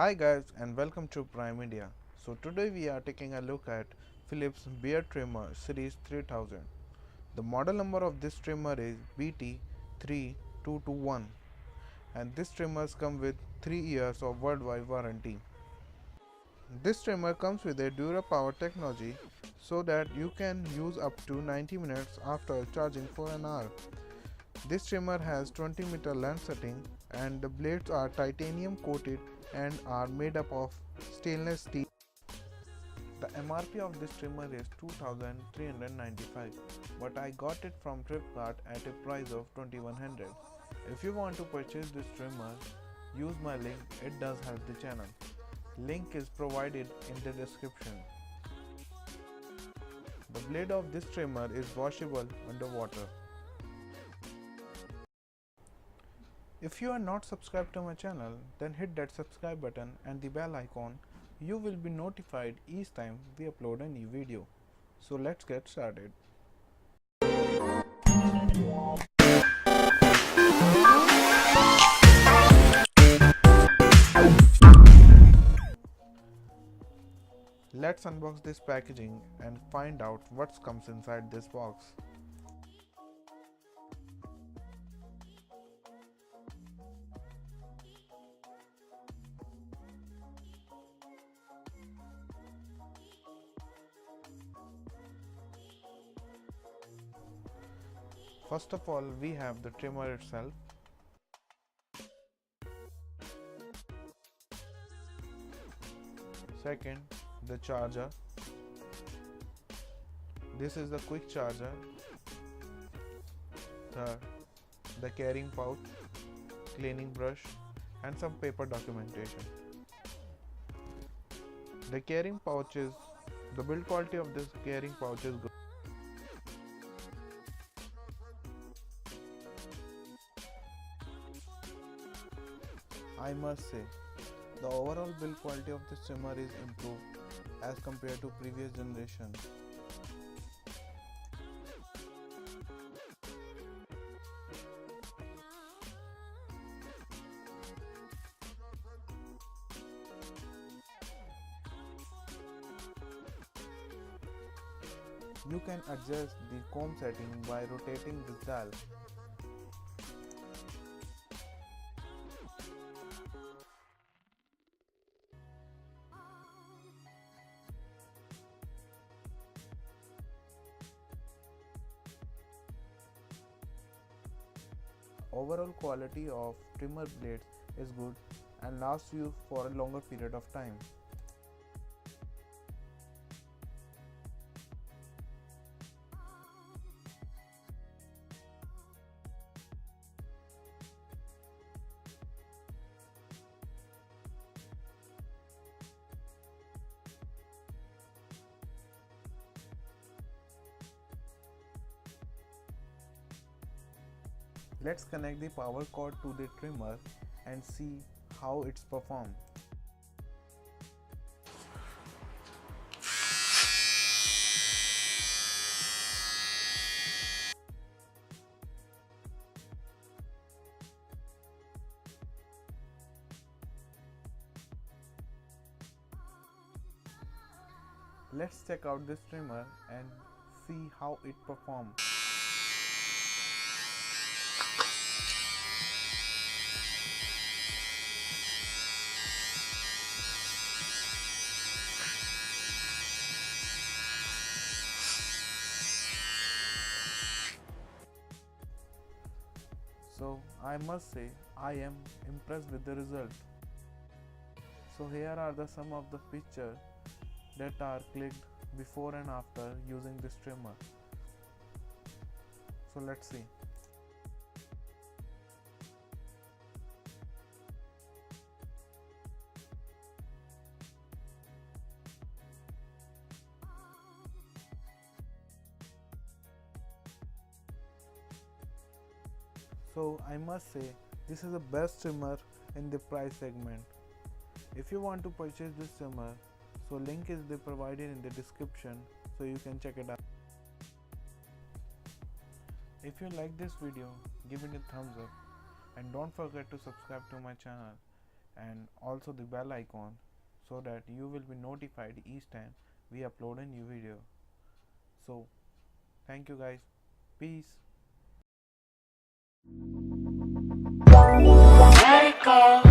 Hi guys and welcome to Prime India. So today we are taking a look at Philips beard trimmer series 3000. The model number of this trimmer is BT3221 and this trimmers come with 3 years of worldwide warranty. This trimmer comes with a DuraPower technology so that you can use up to 90 minutes after charging for an hour. This trimmer has 20-meter length setting and the blades are titanium coated and are made up of stainless steel. The MRP of this trimmer is 2395 but I got it from Flipkart at a price of 2100. If you want to purchase this trimmer, use my link, it does help the channel. Link is provided in the description. The blade of this trimmer is washable underwater. If you are not subscribed to my channel, then hit that subscribe button and the bell icon. You will be notified each time we upload a new video. So let's get started. Let's unbox this packaging and find out what comes inside this box. First of all, we have the trimmer itself. Second, the charger. This is the quick charger. Third, the carrying pouch, cleaning brush and some paper documentation. The build quality of this carrying pouch is good. I must say, the overall build quality of this trimmer is improved as compared to previous generation. You can adjust the comb setting by rotating this dial. Overall quality of trimmer blades is good and lasts you for a longer period of time. Let's connect the power cord to the trimmer and see how it's performed. Let's check out this trimmer and see how it performs. So I must say I am impressed with the result. So here are some of the pictures that are clicked before and after using this trimmer. So let's see. So I must say this is the best trimmer in the price segment. If you want to purchase this trimmer, so link is provided in the description so you can check it out. If you like this video, give it a thumbs up and don't forget to subscribe to my channel and also the bell icon so that you will be notified each time we upload a new video. So thank you guys. Peace. Let it go.